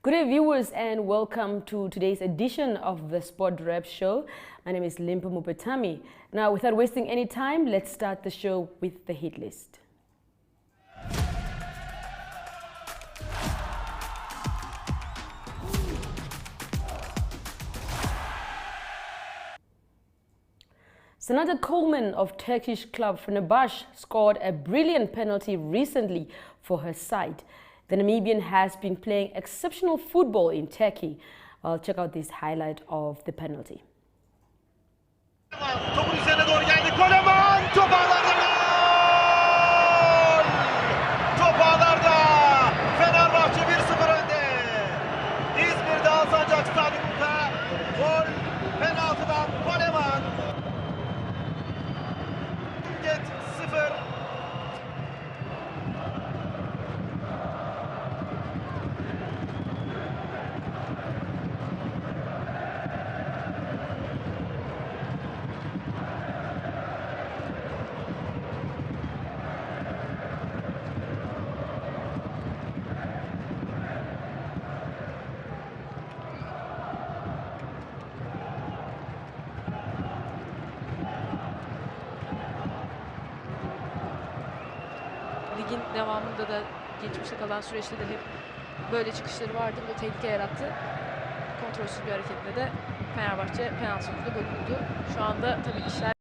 Good day, viewers, and welcome to today's edition of the Sport Rap Show. My name is Limba Mupetami. Now, without wasting any time, let's start the show with the hit list. Sanada Coleman of Turkish club Fenerbahce scored a brilliant penalty recently for her side. The Namibian has been playing exceptional football in Turkey. Well, check out this highlight of the penalty. Ligin devamında da geçmişte kalan süreçte de hep böyle çıkışları vardı. Bu da tehlike yarattı. Kontrolsüz bir hareketle de Fenerbahçe penaltı sonucunda gol buldu. Şu anda tabii işler...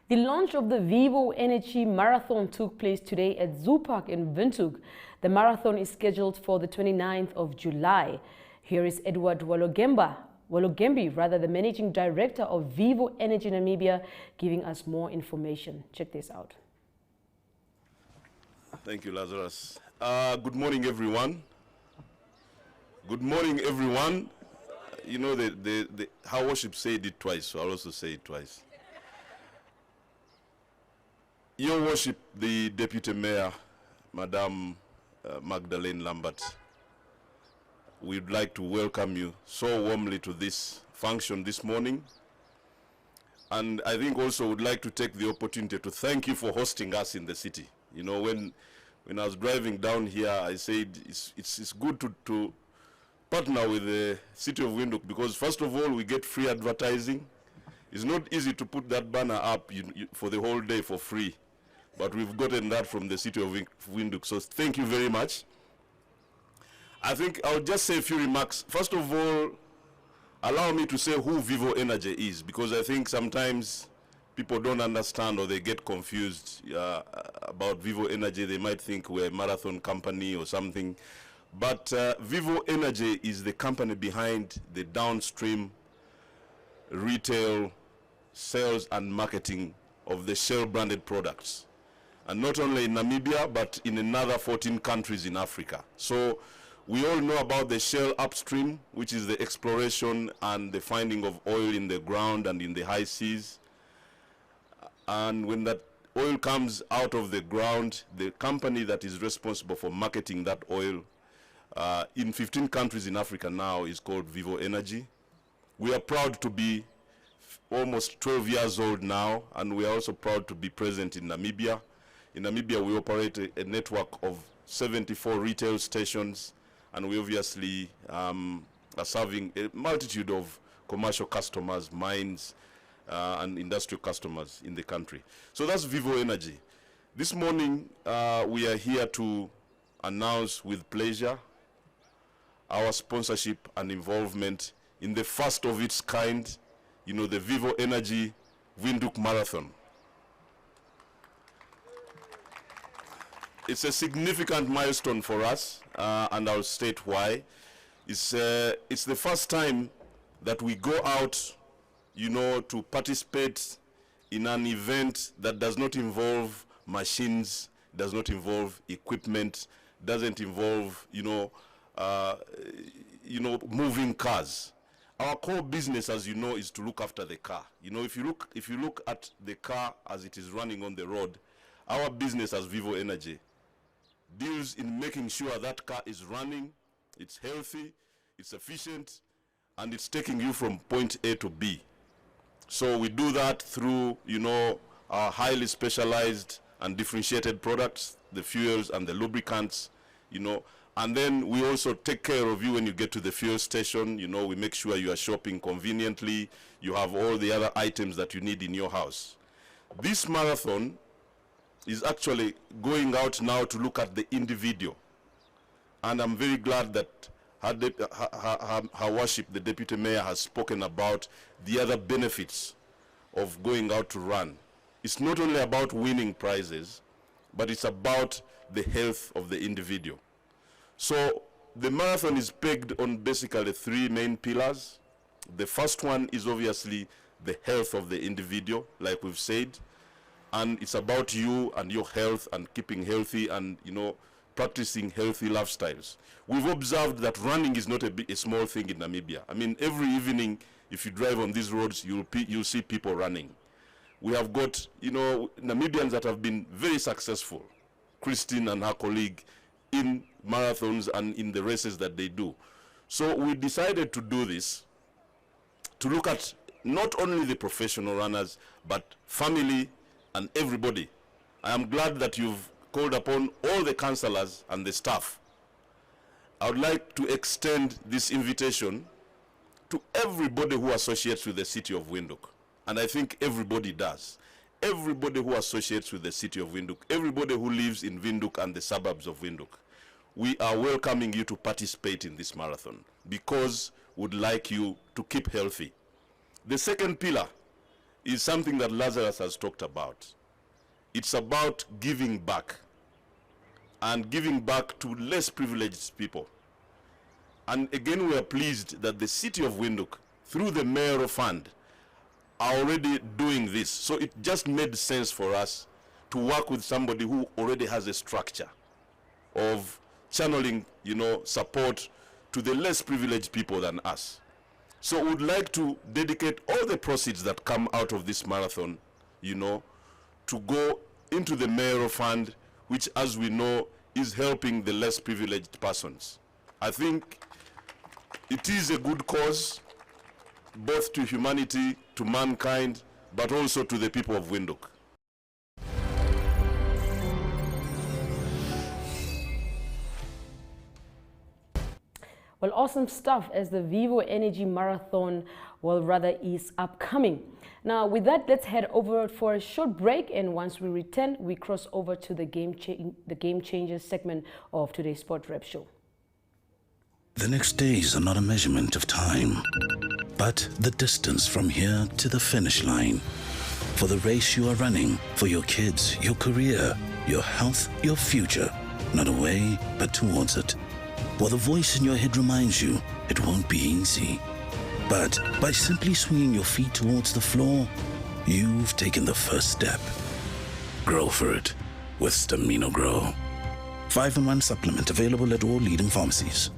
The launch of the Vivo Energy Marathon took place today at Zoo Park in Windhoek. The marathon is scheduled for the 29th of July. Here is Edward Walogembi, the Managing Director of Vivo Energy Namibia, giving us more information. Check this out. Thank you, Lazarus. Good morning, everyone. Good morning, everyone. You know, how worship said it twice, so I'll also say it twice. Your worship, the Deputy Mayor, Madame Magdalene Lambert, we'd like to welcome you so warmly to this function this morning. And I think also would like to take the opportunity to thank you for hosting us in the city. You know, when I was driving down here, I said it's good to partner with the city of Windhoek because first of all, we get free advertising. It's not easy to put that banner up for the whole day for free, but we've gotten that from the city of Windhoek. So thank you very much. I think I'll just say a few remarks. First of all, allow me to say who Vivo Energy is, because I think sometimes people don't understand or they get confused about Vivo Energy. They might think we're a marathon company or something. But Vivo Energy is the company behind the downstream retail sales and marketing of the Shell branded products. And not only in Namibia, but in another 14 countries in Africa. So we all know about the Shell upstream, which is the exploration and the finding of oil in the ground and in the high seas. And when that oil comes out of the ground, the company that is responsible for marketing that oil in 15 countries in Africa now is called Vivo Energy. We are proud to be almost 12 years old now, and we are also proud to be present in Namibia. In Namibia, we operate a network of 74 retail stations, and we obviously are serving a multitude of commercial customers, mines, and industrial customers in the country. So that's Vivo Energy. This morning, we are here to announce with pleasure our sponsorship and involvement in the first of its kind, you know, the Vivo Energy Windhoek Marathon. It's a significant milestone for us, and I'll state why. It's the first time that we go out, you know, to participate in an event that does not involve machines, does not involve equipment, doesn't involve, moving cars. Our core business, as you know, is to look after the car. You know, if you look at the car as it is running on the road, our business as Vivo Energy deals in making sure that car is running, it's healthy, it's efficient, and it's taking you from point A to B. So we do that through, our highly specialized and differentiated products, the fuels and the lubricants, you know. And then we also take care of you when you get to the fuel station. You know, we make sure you are shopping conveniently. You have all the other items that you need in your house. This marathon is actually going out now to look at the individual. And I'm very glad that her worship, the Deputy Mayor, has spoken about the other benefits of going out to run. It's not only about winning prizes, but it's about the health of the individual. So the marathon is pegged on basically three main pillars. The first one is obviously the health of the individual, like we've said, and it's about you and your health and keeping healthy and, you know, practicing healthy lifestyles. We've observed that running is not a small thing in Namibia. I mean, every evening, if you drive on these roads, you'll see people running. We have got, you know, Namibians that have been very successful, Christine and her colleague, in marathons and in the races that they do. So we decided to do this, to look at not only the professional runners, but family and everybody. I am glad that you've called upon all the councillors and the staff. I would like to extend this invitation to everybody who associates with the city of Windhoek. And I think everybody does. Everybody who associates with the city of Windhoek, everybody who lives in Windhoek and the suburbs of Windhoek, we are welcoming you to participate in this marathon because we'd like you to keep healthy. The second pillar is something that Lazarus has talked about. It's about giving back, and giving back to less privileged people. And again, we are pleased that the city of Windhoek, through the Mayoral Fund, are already doing this. So it just made sense for us to work with somebody who already has a structure of channeling, you know, support to the less privileged people than us. So we'd like to dedicate all the proceeds that come out of this marathon, you know, to go into the Mayoral Fund, which, as we know, is helping the less privileged persons. I think it is a good cause, both to humanity, to mankind, but also to the people of Windhoek. Well, awesome stuff as the Vivo Energy Marathon, well, rather is upcoming. Now, with that, let's head over for a short break, and once we return, we cross over to the Game Changers segment of today's Sport Rep Show. The next days are not a measurement of time, but the distance from here to the finish line. For the race you are running, for your kids, your career, your health, your future. Not away, but towards it. While the voice in your head reminds you it won't be easy. But by simply swinging your feet towards the floor, you've taken the first step. Grow for it with Stamino Grow. 5-in-1 supplement available at all leading pharmacies.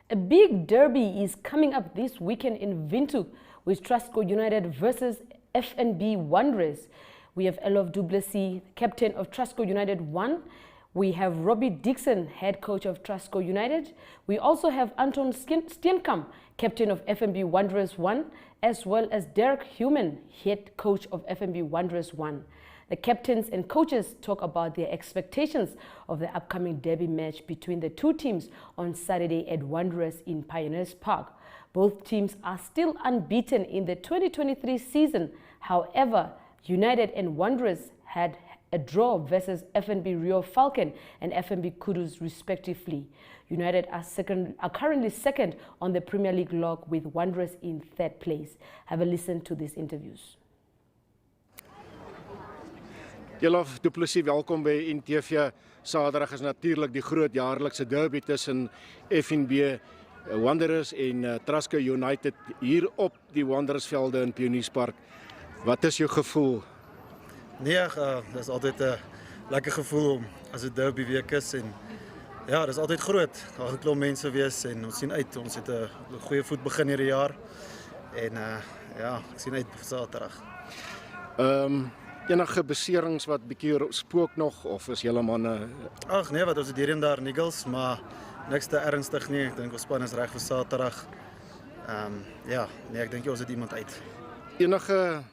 A big derby is coming up this weekend in Windhoek with Trustco United versus FNB Wanderers. We have Elof Du Plessis, captain of Trustco United 1. We have Robbie Dixon, head coach of Trustco United. We also have Anton Steenkamp, captain of FNB Wanderers 1, as well as Derek Human, head coach of FNB Wanderers 1. The captains and coaches talk about their expectations of the upcoming derby match between the two teams on Saturday at Wanderers in Pioneers Park. Both teams are still unbeaten in the 2023 season. However, United and Wanderers had a draw versus FNB Rio Falcon and FNB Kudus respectively. United are currently second on the Premier League log with Wanderers in third place. Have a listen to these interviews. Elof Du Plessis, welkom by NTV. Saterdag is natuurlik die groot jaarlikse derby tussen FNB Wanderers en Trustco United hier op die Wanderersvelde in Pionierspark. Wat is jou gevoel? Nee, dat is altijd een lekker gevoel om as dit derby week is en ja, dat is altyd groot. Daar gaan 'n klomp mense wees en ons sien uit. Ons het 'n goeie voet begin hierdie jaar en ja, ek sien uit vir Saterdag. Enige beserings wat bietjie spook nog of is julle manne Ag nee, wat ons het hier en daar niggles, maar niks te ernstig nie. Ek dink ons span is reg vir Saterdag. Ja, nee, ek dink ons het iemand uit. enige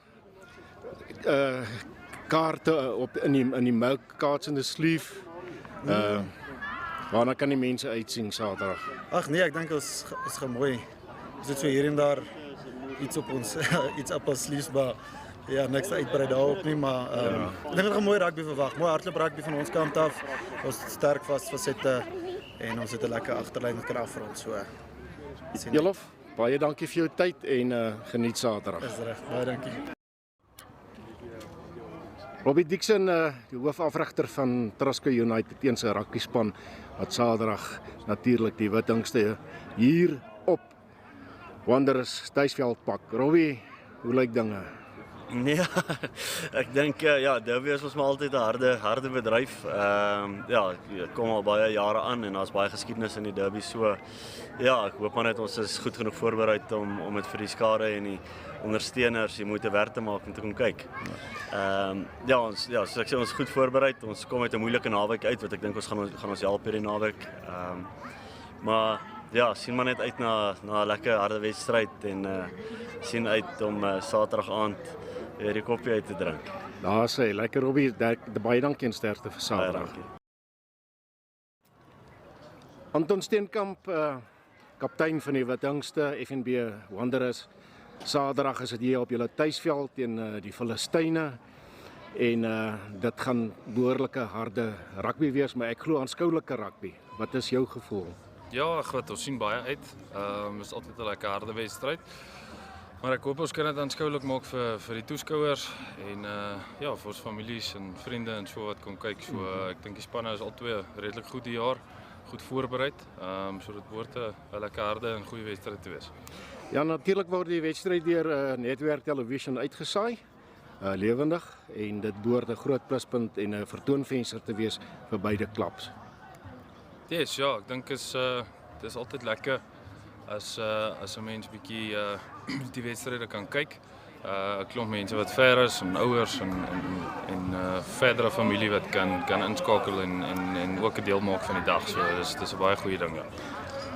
kaarte op in die melkkaarts in die sleeve? Waarna kan die mense uitsien Saterdag? Ag nee, ek dink ons gaan mooi. Ons het so hier en daar iets op ons iets op ons sleeves, maar ja, niks uitbrei daarop nie, maar ek dink ons gaan mooi rugby verwag. Mooi hardloop rugby van ons kant af. Ons sterk vasgesette en ons het 'n lekker agterlyn wat kan afrond so. Jelof, baie dankie vir jou tyd en geniet Saterdag. Is reg, baie dankie. Robbie Dixon, die hoofafrigter van Trasko United teen sy rugby span wat Saterdag natuurlik die Wittingste hier op Wanderers tuisveld pak. Robbie, hoe lyk dinge? Nee, ek dink ja, derby is ons maar altyd 'n harde bedryf. Ja, kom al baie jare aan en daar's baie geskiedenis in die derby, so ja, ek hoop maar net ons is goed genoeg voorberei om dit vir die skare en die ondersteuners die moeite werd te maak om te kom kyk. Ja, soos ek sê, ons is goed voorberei. Ons kom uit 'n moeilike naweek uit wat ek dink ons gaan ons help hierdie naweek. Maar ja, sien maar net uit na 'n lekker harde wedstryd en sien uit om Saterdag aand weer die koppie uit te drink. Daar sê, lekker Robbie, baie dankie en sterkte vir Saterdag. Anton Steenkamp, kaptein van die Wittingste FNB Wanderers. Saterdag is dit hier op julle tuisveld teen die Filistyne en dit gaan behoorlike harde rugby wees, maar ek glo aanskoulike rugby. Wat is jou gevoel? Ja, goed, ons sien baie uit. Is altyd 'n lekker harde wedstryd. Maar ek hoop ons kan dit aanskoulik maak vir die toeskouers en ja, vir ons families en vriende en so wat kom kyk. So ek dink die spanne is albei redelik goed die jaar, goed voorberei. So dit behoort 'n lekker harde en goeie wedstryd te wees. Ja, natuurlik word die wedstryd deur Netwerk Television uitgesaai, lewendig, en dit behoort 'n groot pluspunt en 'n vertoonvenster te wees vir beide klubs. Yes, ja, ek dink dis altyd lekker as 'n mens bietjie die wedstryde kan kyk. 'n Klomp mense wat ver is en ouers en verdere familie wat kan inskakel en ook 'n deel maak van die dag. So dis 'n baie goeie ding, ja.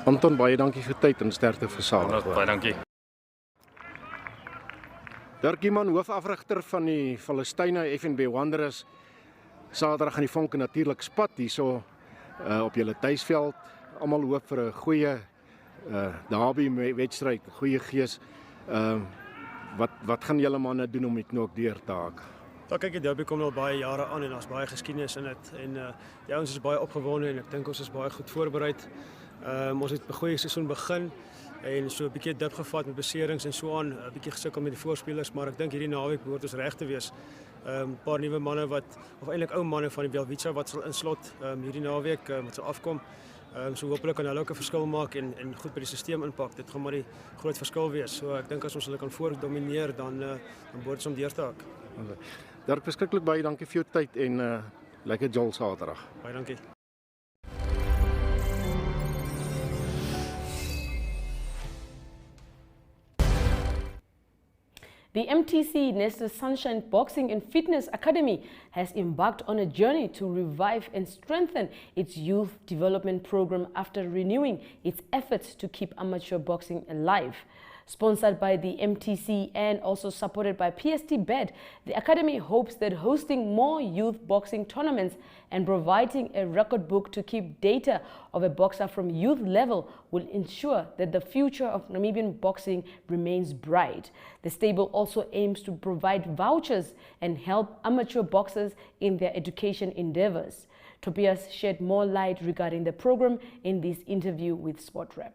Anton, baie dankie vir tyd en sterkte vir Saterdag. Baie dankie. Dirk Iman, hoofafrigter van die Filistyne FNB Wanderers. Saterdag gaan die vonke natuurlik spat hierso op julle tuisveld. Almal hoop vir 'n goeie derby wedstryd, goeie gees. Wat gaan julle manne doen om die knoop deur te haak? Ja, kyk, die derby kom al baie jare aan en daar's baie geskiedenis in dit en ja, ons is baie opgewonde en ek dink ons is baie goed voorberei. Ons het 'n goeie seisoen begin en so 'n bietjie dip gevat met beserings en so aan, 'n bietjie gesukkel met die voorspelers, maar ek dink hierdie naweek behoort ons reg te wees. 'n Paar nuwe manne of eintlik ou manne van die Welwitsa wat sal inslot hierdie naweek wat sal afkom. So hopelik kan hulle ook 'n verskil maak en goed by die stelsel inpak. Dit gaan maar die groot verskil wees. So ek dink as ons hulle kan voordomineer dan behoort ons om deur te hak. Dirk, verskriklik baie dankie vir jou tyd en lekker jol Saterdag. Baie dankie. The MTC Nestor Sunshine Boxing and Fitness Academy has embarked on a journey to revive and strengthen its youth development program after renewing its efforts to keep amateur boxing alive. Sponsored by the MTC and also supported by PST Bet, the Academy hopes that hosting more youth boxing tournaments and providing a record book to keep data of a boxer from youth level will ensure that the future of Namibian boxing remains bright. The stable also aims to provide vouchers and help amateur boxers in their education endeavors. Tobias shed more light regarding the program in this interview with SportRep.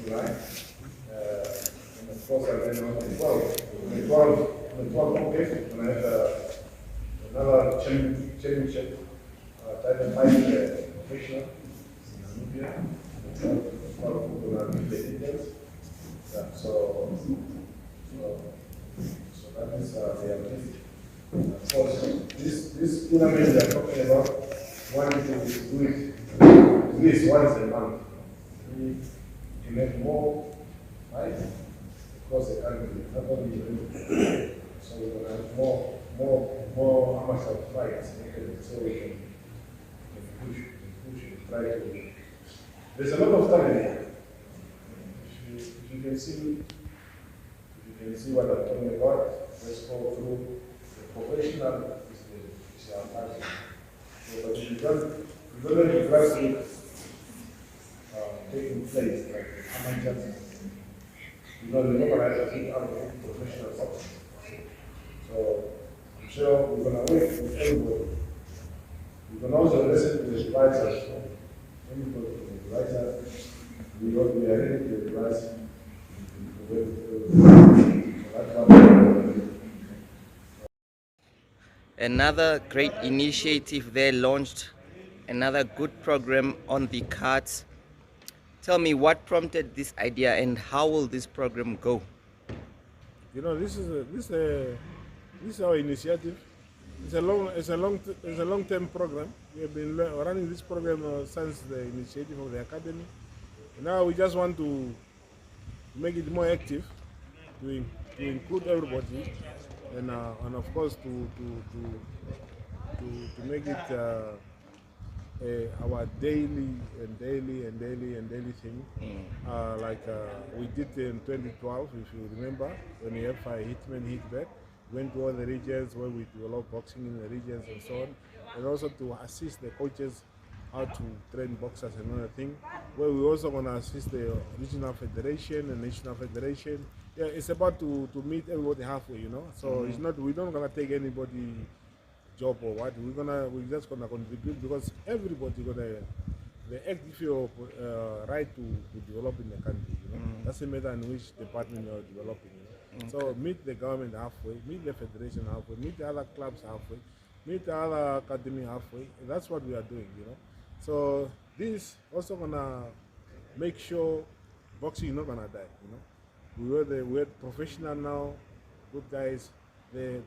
July, and of course I went on the 12th August, when I had another championship title fight professional in Namibia. So that is the of course this this tournament we are talking about, one to do it at least once a month. To make more, right? Across the country, not only in so we're going to have more amateur fights, so we can push and try to. There's a lot of talent here. If you can see what I'm talking about, let's go through the professional is our passion. So, but if you don't let the grassroots taking place, like amateurs, we're not going to keep out of professional boxing. So I'm sure we're going to work with everybody. We can also listen to the advisors. Anybody from the advisor, we are ready to advise. Another great initiative there launched, another good program on the cards. Tell me, what prompted this idea and how will this program go? You know, this is our initiative. It's a long-term program. We have been running this program since the initiative of the academy. Now we just want to make it more active, to include everybody, and of course to make it our daily thing. We did in 2012, if you remember, when we have Hitman hit back. Went to all the regions where we develop boxing in the regions and so on, and also to assist the coaches how to train boxers and another thing. Where we also going to assist the regional federation and national federation. Yeah, it's about to meet everybody halfway, you know. So it's not, we don't gonna take anybody job or what. We're just gonna contribute because everybody gonna the active right to develop in the country. You know, doesn't matter in which department you're developing. You know? So meet the government halfway, meet the federation halfway, meet the other clubs halfway, meet the other academy halfway. That's what we are doing. You know, so this also gonna make sure boxing is not gonna die. You know, we're professional now, good guys. The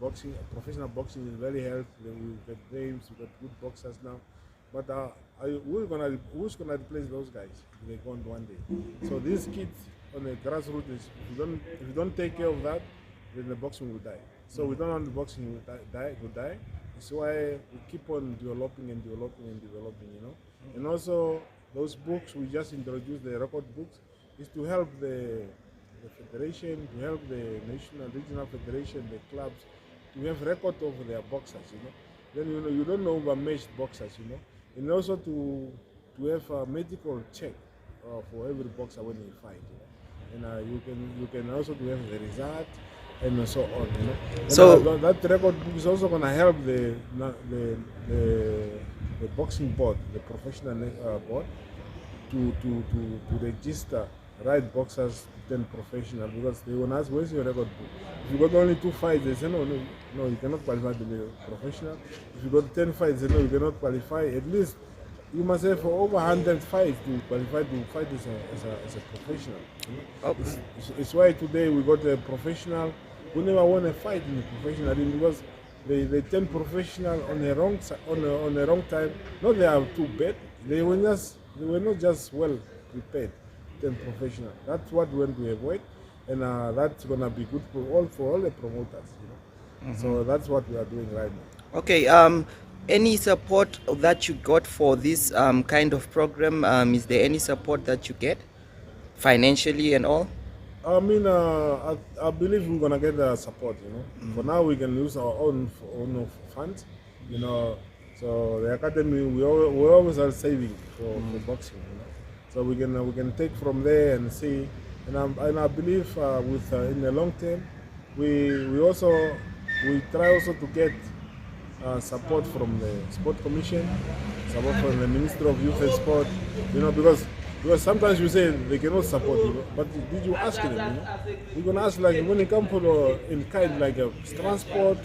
professional boxing is very healthy. We get names, we got good boxers now. But who's gonna replace those guys if they're gone one day? So these kids on the grassroots, if you don't take care of that, then the boxing will die. So we don't want the boxing to die. That's why we keep on developing and developing and developing, you know. And also those books we just introduced, the record books, is to help the federation, to help the national, regional federation, the clubs, to have record of their boxers, you know. Then you don't know overmatched boxers, you know. And also to have a medical check for every boxer when they fight, you know. And you can also to have the result and so on, you know. And so that record book is also going to help the boxing board, the professional board, to register right boxers to turn professional, because they will ask, where's your record book? If you got only 2 fights, they say no, you cannot qualify to be a professional. If you got 10 fights, they say no, you cannot qualify. At least you must have over 100 fights to qualify to fight as a professional. You know? It's why today we got a professional who never won a fight in the professional ring, because they turn professional on the wrong time. Not they are too bad. They were not just well prepared. Professional. That's what we want to avoid, and that's gonna be good for all the promoters, you know. So that's what we are doing right now. Okay. Any support that you got for this kind of program? Is there any support that you get financially and all? I mean, I believe we're gonna get the support, you know. For now, we can use our own funds, you know. So the academy, we always are saving for boxing, you know. So we can take from there and see, and I believe in the long term, we try also to get support from the Sport Commission, support from the Minister of Youth and Sport, you know, because sometimes you say they cannot support you, but did you ask them? You know? You're gonna ask, like, when it comes to in kind like transport,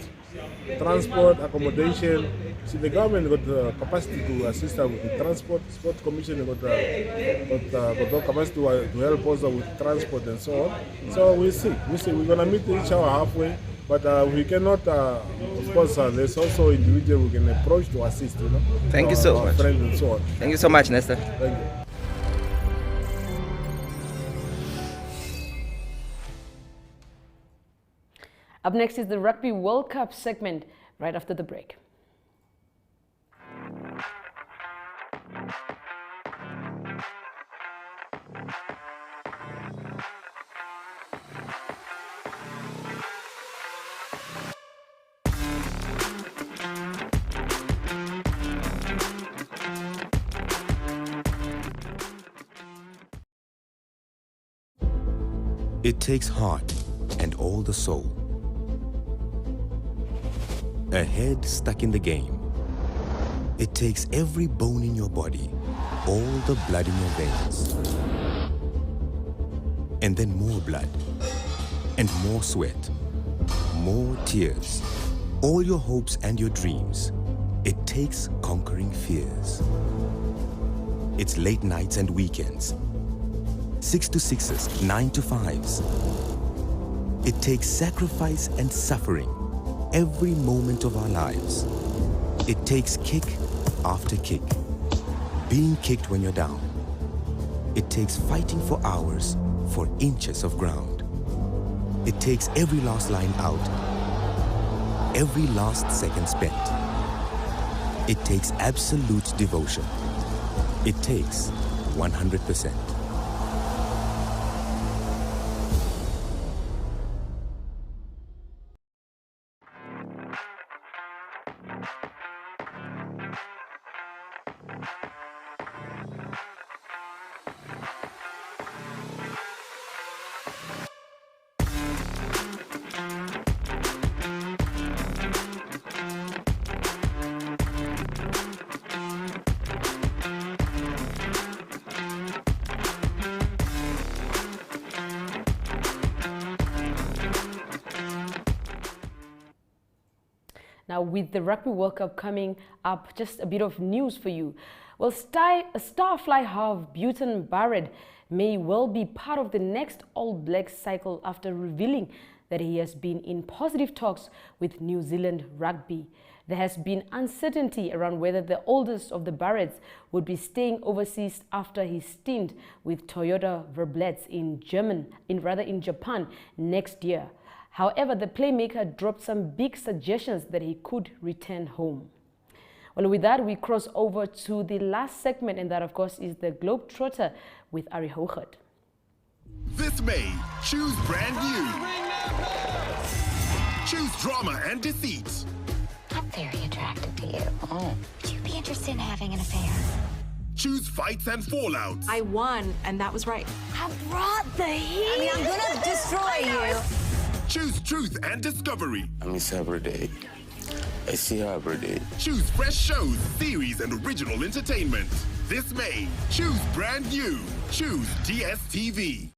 accommodation. See, the government got the capacity to assist us with the transport. Sport Commission got the capacity to help us with transport and so on. So we see. We're gonna meet each other halfway, But we cannot, of course, there's also individual we can approach to assist, you know. Thank you so much. Friends and so on. Thank you so much, Nestor. Thank you. Up next is the Rugby World Cup segment right after the break. It takes heart and all the soul. A head stuck in the game. It takes every bone in your body, all the blood in your veins. And then more blood, and more sweat, more tears, all your hopes and your dreams. It takes conquering fears. It's late nights and weekends. 6 to 6s, 9 to 5s. It takes sacrifice and suffering every moment of our lives. It takes kick after kick, being kicked when you're down. It takes fighting for hours for inches of ground. It takes every last line out, every last second spent. It takes absolute devotion. It takes 100%. Now, with the Rugby World Cup coming up, just a bit of news for you. Well, star fly half Buton Barrett may well be part of the next All Blacks cycle after revealing that he has been in positive talks with New Zealand Rugby. There has been uncertainty around whether the oldest of the Barretts would be staying overseas after his stint with Toyota Verblitz in Japan next year. However, the playmaker dropped some big suggestions that he could return home. Well, with that, we cross over to the last segment, and that, of course, is the Globetrotter with Ari Hoogert. This May, choose brand new. Choose drama and deceit. I'm very attracted to you. Oh. Would you be interested in having an affair? Choose fights and fallouts. I won, and that was right. I brought the heat. I mean, I'm gonna destroy you. Choose truth and discovery. I miss her every day. I see her every day. Choose fresh shows, series, and original entertainment. This May, choose brand new. Choose DSTV.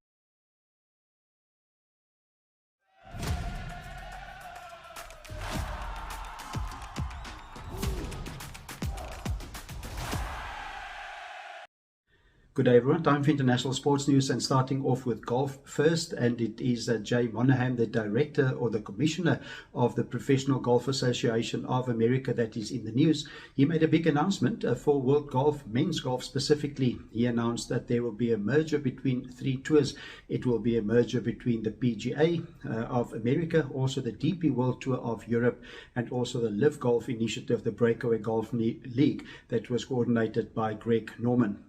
Good day everyone, time for international sports news, and starting off with golf first, and it is Jay Monahan, the director or the commissioner of the Professional Golf Association of America, that is in the news. He made a big announcement for world golf, men's golf specifically. He announced that there will be a merger between three tours. It will be a merger between the PGA of America, also the DP World Tour of Europe, and also the Live Golf Initiative, the Breakaway Golf League that was coordinated by Greg Norman.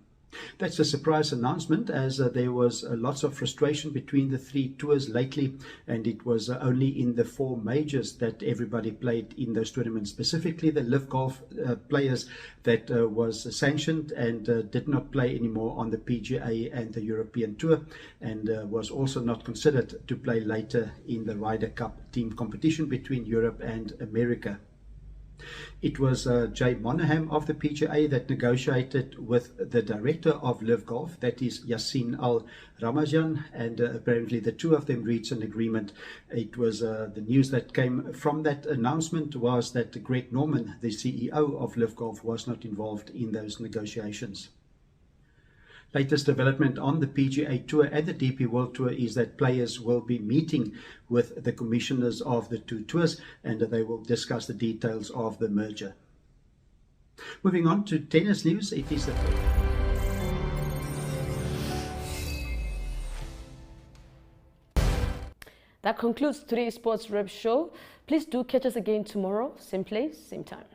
That's a surprise announcement, as there was lots of frustration between the three tours lately, and it was only in the four majors that everybody played in those tournaments, specifically the Live Golf players that was sanctioned and did not play anymore on the PGA and the European Tour, and was also not considered to play later in the Ryder Cup team competition between Europe and America. It was Jay Monahan of the PGA that negotiated with the director of Live Golf, that is Yassine Al-Ramajan, and apparently the two of them reached an agreement. It was the news that came from that announcement was that Greg Norman, the CEO of Live Golf, was not involved in those negotiations. Latest development on the PGA Tour and the DP World Tour is that players will be meeting with the commissioners of the two tours, and they will discuss the details of the merger. Moving on to tennis news, it is the That concludes today's Sports Rep Show. Please do catch us again tomorrow, same place, same time.